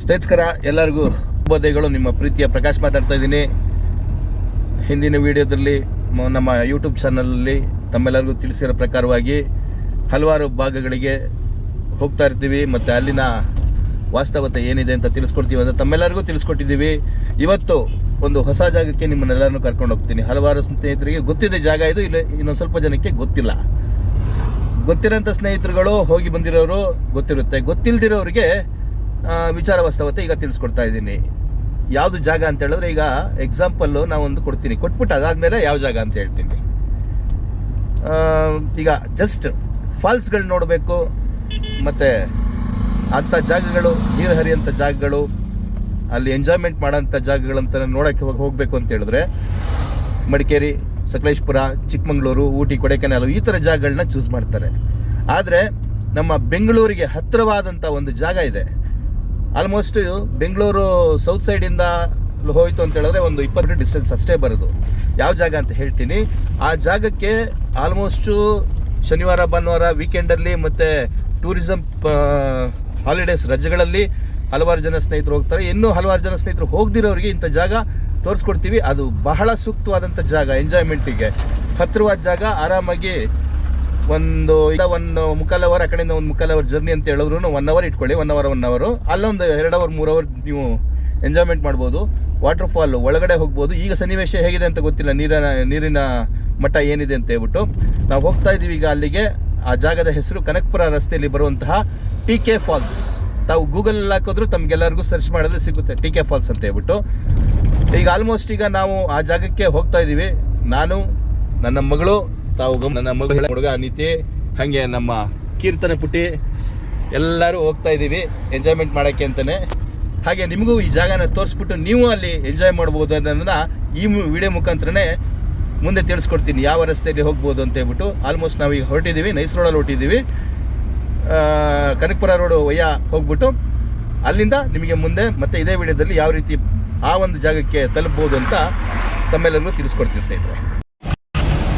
ಸ್ನೇಹಿತರ ಎಲ್ಲರಿಗೂ ಶುಭೋದಯಗಳು. ನಿಮ್ಮ ಪ್ರೀತಿಯ ಪ್ರಕಾಶ್ ಮಾತಾಡ್ತಾ ಇದ್ದೀನಿ. ಹಿಂದಿನ ವಿಡಿಯೋದಲ್ಲಿ ನಮ್ಮ ಯೂಟ್ಯೂಬ್ ಚಾನಲಲ್ಲಿ ತಮ್ಮೆಲ್ಲರಿಗೂ ತಿಳಿಸಿರೋ ಪ್ರಕಾರವಾಗಿ ಹಲವಾರು ಭಾಗಗಳಿಗೆ ಹೋಗ್ತಾ ಇರ್ತೀವಿ ಮತ್ತು ಅಲ್ಲಿನ ವಾಸ್ತವತೆ ಏನಿದೆ ಅಂತ ತಿಳಿಸ್ಕೊಡ್ತೀವಿ ಅಂತ ತಮ್ಮೆಲ್ಲರಿಗೂ ತಿಳಿಸ್ಕೊಟ್ಟಿದ್ದೀವಿ. ಇವತ್ತು ಒಂದು ಹೊಸ ಜಾಗಕ್ಕೆ ನಿಮ್ಮನ್ನೆಲ್ಲರನ್ನೂ ಕರ್ಕೊಂಡು ಹೋಗ್ತೀನಿ. ಹಲವಾರು ಸ್ನೇಹಿತರಿಗೆ ಗೊತ್ತಿದೆ ಜಾಗ ಇದು, ಇಲ್ಲ ಇನ್ನೊಂದು ಸ್ವಲ್ಪ ಜನಕ್ಕೆ ಗೊತ್ತಿಲ್ಲ. ಗೊತ್ತಿರೋಂಥ ಸ್ನೇಹಿತರುಗಳು ಹೋಗಿ ಬಂದಿರೋರು ಗೊತ್ತಿರುತ್ತೆ, ಗೊತ್ತಿಲ್ಲದಿರೋರಿಗೆ ವಿಚಾರ ವಾಸ್ತವತೆ ಈಗ ತಿಳಿಸ್ಕೊಡ್ತಾ ಇದ್ದೀನಿ. ಯಾವುದು ಜಾಗ ಅಂತ ಹೇಳಿದ್ರೆ, ಈಗ ಎಕ್ಸಾಂಪಲ್ಲು ನಾವೊಂದು ಕೊಡ್ತೀನಿ, ಕೊಟ್ಬಿಟ್ಟು ಅದಾದಮೇಲೆ ಯಾವ ಜಾಗ ಅಂತ ಹೇಳ್ತೀನಿ. ಈಗ ಜಸ್ಟ್ ಫಾಲ್ಸ್ಗಳು ನೋಡಬೇಕು ಮತ್ತು ಅಂಥ ಜಾಗಗಳು, ನೀರು ಹರಿಯೋಂಥ ಜಾಗಗಳು, ಅಲ್ಲಿ ಎಂಜಾಯ್ಮೆಂಟ್ ಮಾಡೋಂಥ ಜಾಗಗಳಂತ ನೋಡೋಕ್ಕೆ ಹೋಗಬೇಕು ಅಂತ ಹೇಳಿದ್ರೆ ಮಡಿಕೇರಿ, ಸಕಲೇಶ್ಪುರ, ಚಿಕ್ಕಮಗಳೂರು, ಊಟಿ, ಕೊಡೈಕೆನಾಲ್ ಈ ಥರ ಜಾಗಗಳನ್ನ ಚೂಸ್ ಮಾಡ್ತಾರೆ. ಆದರೆ ನಮ್ಮ ಬೆಂಗಳೂರಿಗೆ ಹತ್ತಿರವಾದಂಥ ಒಂದು ಜಾಗ ಇದೆ. ಆಲ್ಮೋಸ್ಟ್ ಬೆಂಗಳೂರು ಸೌತ್ ಸೈಡಿಂದ ಹೋಯಿತು ಅಂತ ಹೇಳಿದ್ರೆ ಒಂದು 20 ಡಿಸ್ಟೆನ್ಸ್ ಅಷ್ಟೇ ಬರೋದು. ಯಾವ ಜಾಗ ಅಂತ ಹೇಳ್ತೀನಿ. ಆ ಜಾಗಕ್ಕೆ ಆಲ್ಮೋಸ್ಟು ಶನಿವಾರ ಭಾನುವಾರ ವೀಕೆಂಡಲ್ಲಿ ಮತ್ತು ಟೂರಿಸಮ್ ಹಾಲಿಡೇಸ್ ರಜೆಗಳಲ್ಲಿ ಹಲವಾರು ಜನ ಸ್ನೇಹಿತರು ಹೋಗ್ತಾರೆ. ಇನ್ನೂ ಹಲವಾರು ಜನ ಸ್ನೇಹಿತರು ಹೋಗದಿರೋರಿಗೆ ಇಂಥ ಜಾಗ ತೋರಿಸ್ಕೊಡ್ತೀವಿ. ಅದು ಬಹಳ ಸೂಕ್ತವಾದಂಥ ಜಾಗ, ಎಂಜಾಯ್ಮೆಂಟಿಗೆ ಹತ್ತಿರವಾದ ಜಾಗ. ಆರಾಮಾಗಿ ಒಂದು ಮುಕ್ಕಾಲ್ ಅವರ್ ಆ ಕಡೆಯಿಂದ ಒಂದು ಮುಕ್ಕಾಲ್ ಅವರ್ ಜರ್ನಿ ಅಂತ ಹೇಳಿದ್ರು 1 ಅವರ್ ಇಟ್ಕೊಳ್ಳಿ, 1 ಅವರು ಅಲ್ಲೊಂದು 2 ಅವರ್ 3 ಅವರ್ ನೀವು ಎಂಜಾಯ್ಮೆಂಟ್ ಮಾಡ್ಬೋದು. ವಾಟರ್ ಫಾಲ್ ಒಳಗಡೆ ಹೋಗ್ಬೋದು. ಈಗ ಸನ್ನಿವೇಶ ಹೇಗಿದೆ ಅಂತ ಗೊತ್ತಿಲ್ಲ, ನೀರಿನ ಮಟ್ಟ ಏನಿದೆ ಅಂತ ಹೇಳ್ಬಿಟ್ಟು ನಾವು ಹೋಗ್ತಾ ಇದ್ದೀವಿ ಈಗ ಅಲ್ಲಿಗೆ. ಆ ಜಾಗದ ಹೆಸರು ಕನಕಪುರ ರಸ್ತೆಯಲ್ಲಿ ಬರುವಂತಹ TK ಫಾಲ್ಸ್. ತಾವು ಗೂಗಲಲ್ಲಿ ಹಾಕಿದ್ರು ತಮಗೆಲ್ಲರಿಗೂ ಸರ್ಚ್ ಮಾಡಿದ್ರೆ ಸಿಗುತ್ತೆ TK ಫಾಲ್ಸ್ ಅಂತ ಹೇಳ್ಬಿಟ್ಟು. ಈಗ ಆಲ್ಮೋಸ್ಟ್ ಈಗ ನಾವು ಆ ಜಾಗಕ್ಕೆ ಹೋಗ್ತಾ ಇದ್ದೀವಿ. ನಾನು, ನನ್ನ ಮಗಳು, ನನ್ನ ಮಗಳು ಹುಡುಗ ಅನಿತಿ, ಹಾಗೆ ನಮ್ಮ ಕೀರ್ತನೆ ಪುಟ್ಟಿ ಎಲ್ಲರೂ ಹೋಗ್ತಾ ಇದ್ದೀವಿ ಎಂಜಾಯ್ಮೆಂಟ್ ಮಾಡೋಕ್ಕೆ ಅಂತಲೇ. ಹಾಗೆ ನಿಮಗೂ ಈ ಜಾಗನ ತೋರಿಸ್ಬಿಟ್ಟು ನೀವು ಅಲ್ಲಿ ಎಂಜಾಯ್ ಮಾಡ್ಬೋದು ಅನ್ನೋದನ್ನು ಈ ವಿಡಿಯೋ ಮುಖಾಂತರನೇ ಮುಂದೆ ತಿಳಿಸ್ಕೊಡ್ತೀನಿ, ಯಾವ ರಸ್ತೆಯಲ್ಲಿ ಹೋಗ್ಬೋದು ಅಂತ ಹೇಳ್ಬಿಟ್ಟು. ಆಲ್ಮೋಸ್ಟ್ ನಾವೀಗ ಹೊರಟಿದ್ದೀವಿ, ನೈಸ್ ರೋಡಲ್ಲಿ ಹೊರಟಿದ್ದೀವಿ. ಕನಕಪುರ ರೋಡು ವಯ್ಯ ಹೋಗ್ಬಿಟ್ಟು ಅಲ್ಲಿಂದ ನಿಮಗೆ ಮುಂದೆ ಮತ್ತೆ ಇದೇ ವಿಡಿಯೋದಲ್ಲಿ ಯಾವ ರೀತಿ ಆ ಒಂದು ಜಾಗಕ್ಕೆ ತಲುಪ್ಬೋದು ಅಂತ ತಮ್ಮೆಲ್ಲರಿಗೂ ತಿಳಿಸ್ಕೊಡ್ತೀನಿ ಸ್ನೇಹಿತರೆ.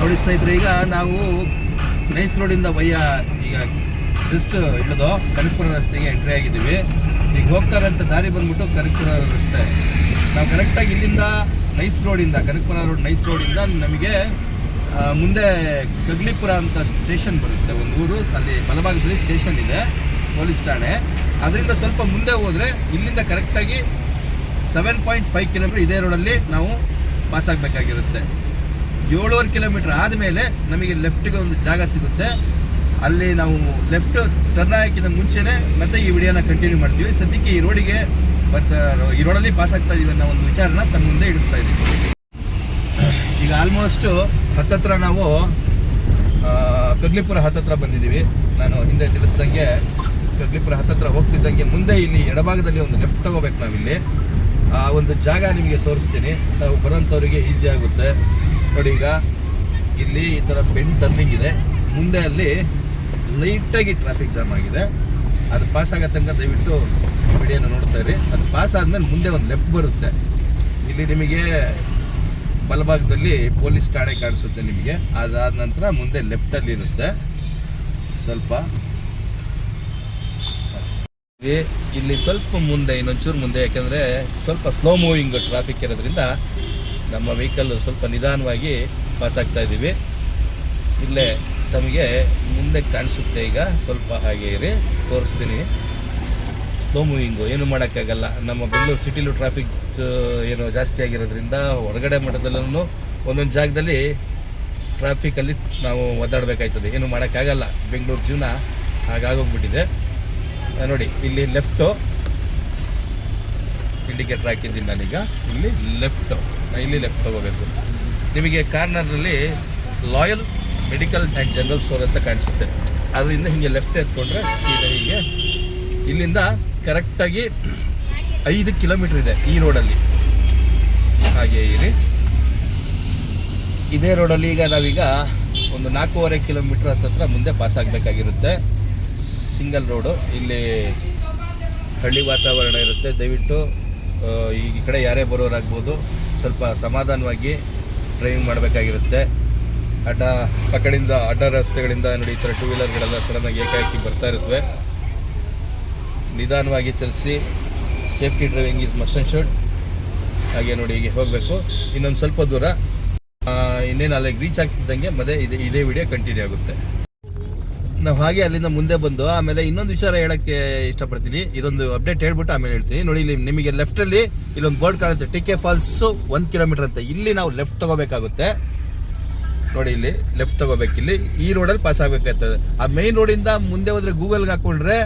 ನೋಡಿ ಸ್ನೇಹಿತರೆ, ಈಗ ನಾವು ನೈಸ್ ರೋಡಿಂದ ವಯ್ಯ ಈಗ ಜಸ್ಟ್ ಇಳಿದು ಕನಕಪುರ ರಸ್ತೆಗೆ ಎಂಟ್ರಿ ಆಗಿದ್ದೀವಿ. ಈಗ ಹೋಗ್ತಾ ಇರೋಂಥ ದಾರಿ ಬಂದ್ಬಿಟ್ಟು ಕನಕಪುರ ರಸ್ತೆ. ನಾವು ಕರೆಕ್ಟಾಗಿ ಇಲ್ಲಿಂದ ನೈಸ್ ರೋಡಿಂದ, ಕನಕಪುರ ರೋಡ್ ನೈಸ್ ರೋಡಿಂದ ನಮಗೆ ಮುಂದೆ ಕಗ್ಲಿಪುರ ಅಂತ ಸ್ಟೇಷನ್ ಬರುತ್ತೆ, ಒಂದು ಊರು. ಅಲ್ಲಿ ಬಲಭಾಗದಲ್ಲಿ ಸ್ಟೇಷನ್ ಇದೆ, ಪೊಲೀಸ್ ಠಾಣೆ. ಅದರಿಂದ ಸ್ವಲ್ಪ ಮುಂದೆ ಹೋದರೆ ಇಲ್ಲಿಂದ ಕರೆಕ್ಟಾಗಿ 7.5 ಕಿಲೋಮೀಟರ್ ಇದೇ ರೋಡಲ್ಲಿ ನಾವು ಪಾಸ್ ಆಗಬೇಕಾಗಿರುತ್ತೆ. 7.5 ಕಿಲೋಮೀಟರ್ ಆದಮೇಲೆ ನಮಗೆ ಲೆಫ್ಟಿಗೆ ಒಂದು ಜಾಗ ಸಿಗುತ್ತೆ. ಅಲ್ಲಿ ನಾವು ಲೆಫ್ಟ್ ಟರ್ನ್ ಹಾಕಿದ ಮುಂಚೆನೇ ಮತ್ತೆ ಈ ವಿಡಿಯೋನ ಕಂಟಿನ್ಯೂ ಮಾಡ್ತೀವಿ. ಸದ್ಯಕ್ಕೆ ಈ ರೋಡಿಗೆ ಈ ರೋಡಲ್ಲಿ ಪಾಸ್ ಆಗ್ತಾ ಇದೀವಿ ಅನ್ನೋ ಒಂದು ವಿಚಾರನ ತಮ್ಮ ಮುಂದೆ ಇಡಿಸ್ತಾ ಇದ್ದೀವಿ. ಈಗ ಆಲ್ಮೋಸ್ಟು ಹತ್ತತ್ರ ನಾವು ಕಗ್ಲಿಪುರ ಹತ್ತತ್ರ ಬಂದಿದ್ದೀವಿ. ನಾನು ಹಿಂದೆ ತಿಳಿಸ್ದಂಗೆ ಕಗ್ಲಿಪುರ ಹತ್ತತ್ರ ಹೋಗ್ತಿದ್ದಂಗೆ ಮುಂದೆ ಇಲ್ಲಿ ಎಡಭಾಗದಲ್ಲಿ ಒಂದು ಲೆಫ್ಟ್ ತಗೋಬೇಕು ನಾವಿಲ್ಲಿ. ಆ ಒಂದು ಜಾಗ ನಿಮಗೆ ತೋರಿಸ್ತೀನಿ, ನಾವು ಬರೋಂಥವ್ರಿಗೆ ಈಸಿ ಆಗುತ್ತೆ. ನೋಡಿ, ಈಗ ಇಲ್ಲಿ ಈ ಥರ ಬೆಂಡ್ ಟರ್ನಿಂಗ್ ಇದೆ. ಮುಂದೆ ಅಲ್ಲಿ ಲೈಟಾಗಿ ಟ್ರಾಫಿಕ್ ಜಾಮ್ ಆಗಿದೆ. ಅದು ಪಾಸ್ ಆಗೋ ತನಕ ದಯವಿಟ್ಟು ವಿಡಿಯೋನ ನೋಡ್ತಾ ಇರಿ. ಅದು ಪಾಸ್ ಆದಮೇಲೆ ಮುಂದೆ ಒಂದು ಲೆಫ್ಟ್ ಬರುತ್ತೆ. ಇಲ್ಲಿ ನಿಮಗೆ ಬಲಭಾಗದಲ್ಲಿ ಪೊಲೀಸ್ ಠಾಣೆ ಕಾಣಿಸುತ್ತೆ ನಿಮಗೆ. ಅದಾದ ನಂತರ ಮುಂದೆ ಲೆಫ್ಟಲ್ಲಿ ಇರುತ್ತೆ ಸ್ವಲ್ಪ. ಇಲ್ಲಿ ಸ್ವಲ್ಪ ಮುಂದೆ, ಇನ್ನೊಂಚೂರು ಮುಂದೆ, ಯಾಕೆಂದರೆ ಸ್ವಲ್ಪ ಸ್ಲೋ ಮೂವಿಂಗ್ ಟ್ರಾಫಿಕ್ ಇರೋದ್ರಿಂದ ನಮ್ಮ ವೆಹಿಕಲ್ ಸ್ವಲ್ಪ ನಿಧಾನವಾಗಿ ಪಾಸ್ ಆಗ್ತಾ ಇದ್ದೀವಿ. ಇಲ್ಲೇ ತಮಗೆ ಮುಂದೆ ಕಾಣಿಸುತ್ತೆ. ಈಗ ಸ್ವಲ್ಪ ಹಾಗೆ ಇರಿ, ತೋರಿಸ್ತೀನಿ. ಸ್ಲೋ ಮೂವಿಂಗು ಏನು ಮಾಡೋಕ್ಕಾಗಲ್ಲ. ನಮ್ಮ ಬೆಂಗಳೂರು ಸಿಟಿಲೂ ಟ್ರಾಫಿಕ್ ಏನು ಜಾಸ್ತಿ ಆಗಿರೋದ್ರಿಂದ ಹೊರಗಡೆ ಮಟ್ಟದಲ್ಲೂ ಒಂದೊಂದು ಜಾಗದಲ್ಲಿ ಟ್ರಾಫಿಕಲ್ಲಿ ನಾವು ಒದ್ದಾಡಬೇಕಾಯ್ತದೆ. ಏನು ಮಾಡೋಕ್ಕಾಗಲ್ಲ, ಬೆಂಗಳೂರು ಜೀವನ ಹಾಗಾಗೋಗ್ಬಿಟ್ಟಿದೆ. ನೋಡಿ, ಇಲ್ಲಿ ಲೆಫ್ಟು ಇಂಡಿಕೇಟರ್ ಹಾಕಿದ್ದೀನಿ ನಾನೀಗ. ಇಲ್ಲಿ ಲೆಫ್ಟ್ ತಗೋಬೇಕು. ನಿಮಗೆ ಕಾರ್ನರ್ನಲ್ಲಿ loyal medical and general store ಅಂತ ಕಾಣಿಸುತ್ತೆ. ಅದರಿಂದ ಹೀಗೆ ಲೆಫ್ಟ್ ಎತ್ಕೊಂಡ್ರೆ ಸೀದಾ ಹೀಗೆ ಇಲ್ಲಿಂದ ಕರೆಕ್ಟಾಗಿ 5 ಕಿಲೋಮೀಟ್ರ್ ಇದೆ ಈ ರೋಡಲ್ಲಿ. ಹಾಗೆ ಇರಿ, ಇದೇ ರೋಡಲ್ಲಿ ಈಗ ನಾವೀಗ ಒಂದು 4.5 ಕಿಲೋಮೀಟ್ರ್ ಹತ್ತತ್ರ ಮುಂದೆ ಪಾಸ್ ಆಗಬೇಕಾಗಿರುತ್ತೆ. ಸಿಂಗಲ್ ರೋಡು, ಇಲ್ಲಿ ಹಳ್ಳಿ ವಾತಾವರಣ ಇರುತ್ತೆ. ದಯವಿಟ್ಟು ಈ ಕಡೆ ಯಾರೇ ಬರೋರಾಗ್ಬೋದು, ಸ್ವಲ್ಪ ಸಮಾಧಾನವಾಗಿ ಡ್ರೈವಿಂಗ್ ಮಾಡಬೇಕಾಗಿರುತ್ತೆ. ಆ ಕಡೆಯಿಂದ ಅಡ್ಡ ರಸ್ತೆಗಳಿಂದ ನೋಡಿ ಈ ಥರ ಟೂ ವೀಲರ್ಗಳೆಲ್ಲ ಸಡನ್ನಾಗಿ ಏಕಾಏಕಿ ಬರ್ತಾ ಇರುತ್ತವೆ. ನಿಧಾನವಾಗಿ ಚಲಿಸಿ, safety driving is must and should. ಹಾಗೆ ನೋಡಿ ಹೀಗೆ ಹೋಗಬೇಕು. ಇನ್ನೊಂದು ಸ್ವಲ್ಪ ದೂರ ಇನ್ನೇನು ಅಲ್ಲಿಗೆ ರೀಚ್ ಆಗ್ತಿದ್ದಂಗೆ ಮತ್ತೆ ಇದೇ ವಿಡಿಯೋ ಕಂಟಿನ್ಯೂ ಆಗುತ್ತೆ. ನಾವು ಹಾಗೆ ಅಲ್ಲಿಂದ ಮುಂದೆ ಬಂದು ಆಮೇಲೆ ಇನ್ನೊಂದು ವಿಚಾರ ಹೇಳೋಕ್ಕೆ ಇಷ್ಟಪಡ್ತೀನಿ. ಇದೊಂದು ಅಪ್ಡೇಟ್ ಹೇಳ್ಬಿಟ್ಟು ಆಮೇಲೆ ಹೇಳ್ತೀನಿ. ನೋಡಿ ಇಲ್ಲಿ ನಿಮಗೆ ಲೆಫ್ಟಲ್ಲಿ ಇಲ್ಲೊಂದು ಬೋರ್ಡ್ ಕಾಣುತ್ತೆ, ಟಿಕೆ ಫಾಲ್ಸು 1 ಕಿಲೋಮೀಟರ್ ಅಂತ. ಇಲ್ಲಿ ನಾವು ಲೆಫ್ಟ್ ತಗೋಬೇಕಾಗುತ್ತೆ. ನೋಡಿ ಇಲ್ಲಿ ಲೆಫ್ಟ್ ತಗೋಬೇಕು. ಇಲ್ಲಿ ಈ ರೋಡಲ್ಲಿ ಪಾಸ್ ಆಗಬೇಕಾಗ್ತದೆ. ಆ ಮೇನ್ ರೋಡಿಂದ ಮುಂದೆ ಹೋದ್ರೆ ಗೂಗಲ್ಗೆ ಹಾಕೊಂಡ್ರೆ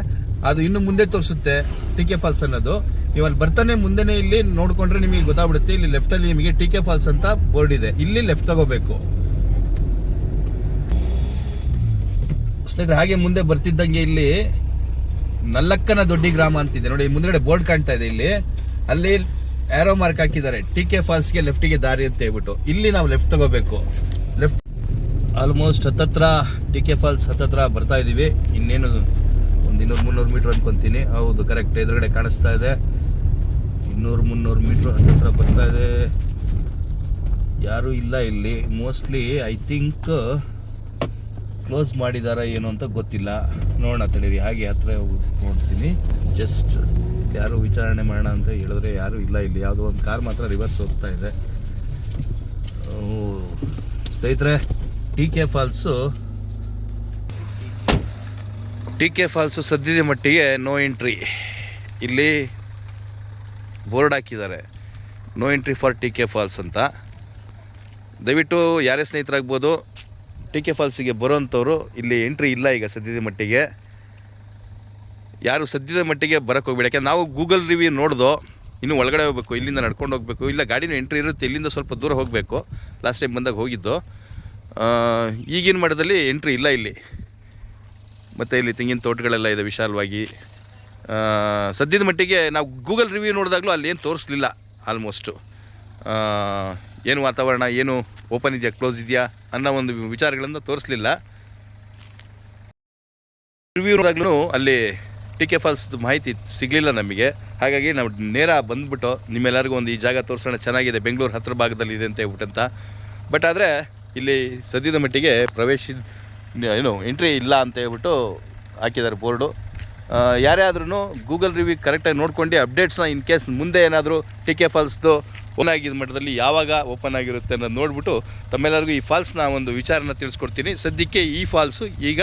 ಅದು ಇನ್ನು ಮುಂದೆ ತೋರಿಸುತ್ತೆ ಟಿಕೆ ಫಾಲ್ಸ್ ಅನ್ನೋದು. ನೀವು ಅಲ್ಲಿ ಬರ್ತಾನೆ ಮುಂದೆನೇ ಇಲ್ಲಿ ನೋಡ್ಕೊಂಡ್ರೆ ನಿಮಗೆ ಗೊತ್ತಾಗ್ಬಿಡುತ್ತೆ. ಇಲ್ಲಿ ಲೆಫ್ಟಲ್ಲಿ ನಿಮಗೆ ಟಿಕೆ ಫಾಲ್ಸ್ ಅಂತ ಬೋರ್ಡ್ ಇದೆ. ಇಲ್ಲಿ ಲೆಫ್ಟ್ ತಗೋಬೇಕು ಸ್ನೇಹಿತರೆ. ಹಾಗೆ ಮುಂದೆ ಬರ್ತಿದ್ದಂಗೆ ಇಲ್ಲಿ ನಲ್ಲಕ್ಕನ ದೊಡ್ಡಿ ಗ್ರಾಮ ಅಂತಿದೆ ನೋಡಿ. ಮುಂದ್ಗಡೆ ಬೋರ್ಡ್ ಕಾಣ್ತಾ ಇದೆ. ಇಲ್ಲಿ ಅಲ್ಲಿ ಆರೋ ಮಾರ್ಕ್ ಹಾಕಿದ್ದಾರೆ, ಟಿಕೆ ಫಾಲ್ಸ್ಗೆ ಲೆಫ್ಟಿಗೆ ದಾರಿ ಅಂತ ಹೇಳ್ಬಿಟ್ಟು. ಇಲ್ಲಿ ನಾವು ಲೆಫ್ಟ್ ತಗೋಬೇಕು. ಲೆಫ್ಟ್ ಆಲ್ಮೋಸ್ಟ್ ಹತ್ತತ್ರ ಟಿಕೆ ಫಾಲ್ಸ್ ಹತ್ತತ್ರ ಬರ್ತಾ ಇದೀವಿ. ಇನ್ನೇನು ಒಂದು 200-300 ಮೀಟರ್ ಅನ್ಕೊಂತೀನಿ. ಹೌದು, ಕರೆಕ್ಟ್ ಎದುರುಗಡೆ ಕಾಣಿಸ್ತಾ ಇದೆ. 200-300 ಮೀಟರ್ ಹತ್ತತ್ರ ಬರ್ತಾ ಇದೆ. ಯಾರೂ ಇಲ್ಲ ಇಲ್ಲಿ. ಮೋಸ್ಟ್ಲಿ ಐ ಥಿಂಕ್ ಕ್ಲೋಸ್ ಮಾಡಿದಾರ ಏನು ಅಂತ ಗೊತ್ತಿಲ್ಲ. ನೋಡೋಣ ತಡೀರಿ. ಹಾಗೆ ಹತ್ರ ಹೋಗಿ ನೋಡ್ತೀನಿ. ಜಸ್ಟ್ ಯಾರು ವಿಚಾರಣೆ ಮಾಡೋಣ ಅಂತ ಹೇಳಿದ್ರೆ ಯಾರೂ ಇಲ್ಲ ಇಲ್ಲಿ. ಯಾವುದೋ ಒಂದು ಕಾರ್ ಮಾತ್ರ ರಿವರ್ಸ್ ಹೋಗ್ತಾ ಇದೆ. ಸ್ನೇಹಿತರೆ, ಟಿಕೆ ಫಾಲ್ಸು ಸದ್ಯದ ಮಟ್ಟಿಗೆ ನೋ ಎಂಟ್ರಿ. ಇಲ್ಲಿ ಬೋರ್ಡ್ ಹಾಕಿದ್ದಾರೆ, no entry for TK falls ಅಂತ. ದಯವಿಟ್ಟು ಯಾರೇ ಸ್ನೇಹಿತರಾಗ್ಬೋದು, ಟಿಕೆ ಫಾಲ್ಸಿಗೆ ಬರೋವಂಥವ್ರು ಇಲ್ಲಿ ಎಂಟ್ರಿ ಇಲ್ಲ ಈಗ ಸದ್ಯದ ಮಟ್ಟಿಗೆ. ಯಾರು ಸದ್ಯದ ಮಟ್ಟಿಗೆ ಬರೋಕ್ಕೆ ಹೋಗ್ಬೇಡಿ. ಯಾಕೆಂದ್ರೆ ನಾವು ಗೂಗಲ್ ರಿವ್ಯೂ ನೋಡ್ದೋ, ಇನ್ನೂ ಒಳಗಡೆ ಹೋಗಬೇಕು, ಇಲ್ಲಿಂದ ನಡ್ಕೊಂಡು ಹೋಗಬೇಕು. ಇಲ್ಲ ಗಾಡಿನೂ ಎಂಟ್ರಿ ಇರುತ್ತೆ, ಇಲ್ಲಿಂದ ಸ್ವಲ್ಪ ದೂರ ಹೋಗಬೇಕು. ಲಾಸ್ಟ್ ಟೈಮ್ ಬಂದಾಗ ಹೋಗಿದ್ದು. ಈಗಿನ ಮಟ್ಟದಲ್ಲಿ ಎಂಟ್ರಿ ಇಲ್ಲ ಇಲ್ಲಿ. ಮತ್ತು ಇಲ್ಲಿ ತೆಂಗಿನ ತೋಟಗಳೆಲ್ಲ ಇದೆ ವಿಶಾಲವಾಗಿ. ಸದ್ಯದ ಮಟ್ಟಿಗೆ ನಾವು ಗೂಗಲ್ ರಿವ್ಯೂ ನೋಡಿದಾಗಲೂ ಅಲ್ಲಿ ಏನು ತೋರಿಸ್ಲಿಲ್ಲ. ಆಲ್ಮೋಸ್ಟು ಏನು ವಾತಾವರಣ, ಏನು ಓಪನ್ ಇದೆಯಾ ಕ್ಲೋಸ್ ಇದೆಯಾ ಅನ್ನೋ ಒಂದು ವಿಚಾರಗಳನ್ನು ತೋರಿಸ್ಲಿಲ್ಲ. ರಿವ್ಯೂ ನೋಡಿದಾಗ್ಲೂ ಅಲ್ಲಿ ಟಿಕೆ ಫಾಲ್ಸ್ ಮಾಹಿತಿ ಸಿಗಲಿಲ್ಲ ನಮಗೆ. ಹಾಗಾಗಿ ನಾವು ನೇರ ಬಂದುಬಿಟ್ಟು ನಿಮ್ಮೆಲ್ಲರಿಗೂ ಒಂದು ಈ ಜಾಗ ತೋರಿಸೋಣ, ಚೆನ್ನಾಗಿದೆ, ಬೆಂಗಳೂರು ಹತ್ತಿರ ಭಾಗದಲ್ಲಿ ಇದೆ ಅಂತ ಹೇಳ್ಬಿಟ್ಟಂತ. ಬಟ್ ಆದರೆ ಇಲ್ಲಿ ಸದ್ಯದ ಮಟ್ಟಿಗೆ ಎಂಟ್ರಿ ಇಲ್ಲ ಅಂತ ಹೇಳ್ಬಿಟ್ಟು ಹಾಕಿದ್ದಾರೆ ಬೋರ್ಡು. ಯಾರೇ ಆದ್ರೂ ಗೂಗಲ್ ರಿವ್ಯೂ ಕರೆಕ್ಟಾಗಿ ನೋಡ್ಕೊಂಡು ಅಪ್ಡೇಟ್ಸ್ನ ಇನ್ ಕೇಸ್ ಮುಂದೆ ಏನಾದರೂ ಟಿಕೆ ಫಾಲ್ಸ್ದು ಓಪನ್ ಆಗಿದ್ದ ಮಟ್ಟದಲ್ಲಿ ಯಾವಾಗ ಓಪನ್ ಆಗಿರುತ್ತೆ ಅನ್ನೋದು ನೋಡಿಬಿಟ್ಟು ತಮ್ಮೆಲ್ಲರಿಗೂ ಈ ಫಾಲ್ಸ್ನ ಒಂದು ವಿಚಾರನ ತಿಳಿಸ್ಕೊಡ್ತೀನಿ. ಸದ್ಯಕ್ಕೆ ಈ ಫಾಲ್ಸು ಈಗ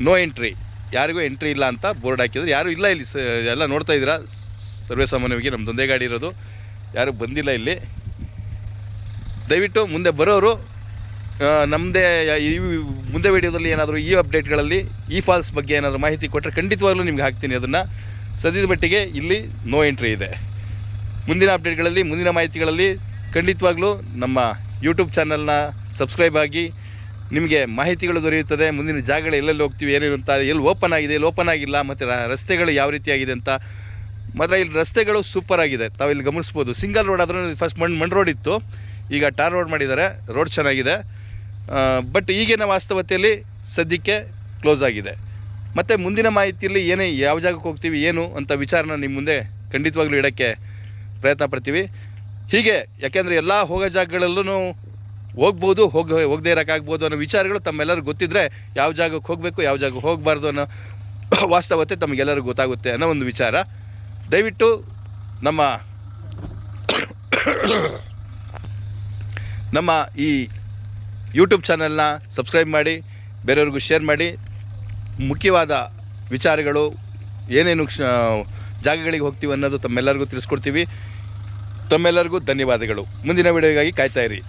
ನೋ ಎಂಟ್ರಿ, ಯಾರಿಗೂ ಎಂಟ್ರಿ ಇಲ್ಲ ಅಂತ ಬೋರ್ಡ್ ಹಾಕಿದ್ರು. ಯಾರೂ ಇಲ್ಲ ಇಲ್ಲಿ. ಎಲ್ಲ ನೋಡ್ತಾ ಇದ್ದೀರಾ, ಸರ್ವೇ ಸಾಮಾನ್ಯವಾಗಿ ನಮ್ಮದೊಂದೇ ಗಾಡಿ ಇರೋದು, ಯಾರೂ ಬಂದಿಲ್ಲ ಇಲ್ಲಿ. ದಯವಿಟ್ಟು ಮುಂದೆ ಬರೋರು ನಮ್ಮದೇ ಈ ಮುಂದೆ ವಿಡಿಯೋದಲ್ಲಿ ಏನಾದರೂ ಈ ಅಪ್ಡೇಟ್ಗಳಲ್ಲಿ ಈ ಫಾಲ್ಸ್ ಬಗ್ಗೆ ಏನಾದರೂ ಮಾಹಿತಿ ಕೊಟ್ಟರೆ ಖಂಡಿತವಾಗ್ಲೂ ನಿಮ್ಗೆ ಹಾಕ್ತೀನಿ ಅದನ್ನು. ಸದ್ಯದ ಮಟ್ಟಿಗೆ ಇಲ್ಲಿ ನೋ ಎಂಟ್ರಿ ಇದೆ. ಮುಂದಿನ ಅಪ್ಡೇಟ್ಗಳಲ್ಲಿ, ಮುಂದಿನ ಮಾಹಿತಿಗಳಲ್ಲಿ ಖಂಡಿತವಾಗ್ಲೂ ನಮ್ಮ ಯೂಟ್ಯೂಬ್ ಚಾನಲ್ನ ಸಬ್ಸ್ಕ್ರೈಬ್ ಆಗಿ. ನಿಮಗೆ ಮಾಹಿತಿಗಳು ದೊರೆಯುತ್ತದೆ. ಮುಂದಿನ ಜಾಗಗಳು ಎಲ್ಲೆಲ್ಲಿ ಹೋಗ್ತೀವಿ, ಏನೇನು ಅಂತ, ಎಲ್ಲಿ ಓಪನ್ ಆಗಿದೆ, ಎಲ್ಲಿ ಓಪನ್ ಆಗಿಲ್ಲ, ಮತ್ತು ರಸ್ತೆಗಳು ಯಾವ ರೀತಿಯಾಗಿದೆ ಅಂತ. ಮತ್ತು ಇಲ್ಲಿ ರಸ್ತೆಗಳು ಸೂಪರ್ ಆಗಿದೆ, ತಾವಿಲ್ಲಿ ಗಮನಿಸ್ಬೋದು. ಸಿಂಗಲ್ ರೋಡ್ ಆದರೂ ಫಸ್ಟ್ ಮಣ್ಣು ರೋಡ್ ಇತ್ತು, ಈಗ ಟಾರ್ ರೋಡ್ ಮಾಡಿದ್ದಾರೆ. ರೋಡ್ ಚೆನ್ನಾಗಿದೆ. ಬಟ್ ಈಗಿನ ವಾಸ್ತವತೆಯಲ್ಲಿ ಸದ್ಯಕ್ಕೆ ಕ್ಲೋಸ್ ಆಗಿದೆ. ಮತ್ತು ಮುಂದಿನ ಮಾಹಿತಿಯಲ್ಲಿ ಯಾವ ಜಾಗಕ್ಕೆ ಹೋಗ್ತೀವಿ ಏನು ಅಂತ ವಿಚಾರನ ನಿಮ್ಮ ಮುಂದೆ ಖಂಡಿತವಾಗ್ಲೂ ಇಡೋಕ್ಕೆ ಪ್ರಯತ್ನ ಪಡ್ತೀವಿ. ಹೀಗೆ ಯಾಕೆಂದರೆ ಎಲ್ಲ ಹೋಗೋ ಜಾಗಗಳಲ್ಲೂ ಹೋಗ್ಬೋದು, ಹೋಗದೇ ಇರೋಕ್ಕಾಗ್ಬೋದು ಅನ್ನೋ ವಿಚಾರಗಳು ತಮ್ಮೆಲ್ಲರಿಗೂ ಗೊತ್ತಿದ್ದರೆ ಯಾವ ಜಾಗಕ್ಕೆ ಹೋಗಬೇಕು, ಯಾವ ಜಾಗಕ್ಕೆ ಹೋಗಬಾರ್ದು ಅನ್ನೋ ವಾಸ್ತವತೆ ತಮಗೆಲ್ಲರಿಗೂ ಗೊತ್ತಾಗುತ್ತೆ ಅನ್ನೋ ಒಂದು ವಿಚಾರ. ದಯವಿಟ್ಟು ನಮ್ಮ ಈ ಯೂಟ್ಯೂಬ್ ಚಾನಲ್ನ ಸಬ್ಸ್ಕ್ರೈಬ್ ಮಾಡಿ, ಬೇರೆಯವ್ರಿಗೂ ಶೇರ್ ಮಾಡಿ. ಮುಖ್ಯವಾದ ವಿಚಾರಗಳು ಏನೇನು ಜಾಗಗಳಿಗೆ ಹೋಗ್ತೀವಿ ಅನ್ನೋದು ತಮ್ಮೆಲ್ಲರಿಗೂ ತಿಳಿಸ್ಕೊಡ್ತೀವಿ. ತಮ್ಮೆಲ್ಲರಿಗೂ ಧನ್ಯವಾದಗಳು. ಮುಂದಿನ ವಿಡಿಯೋಗಾಗಿ ಕಾಯ್ತಾ ಇರಿ.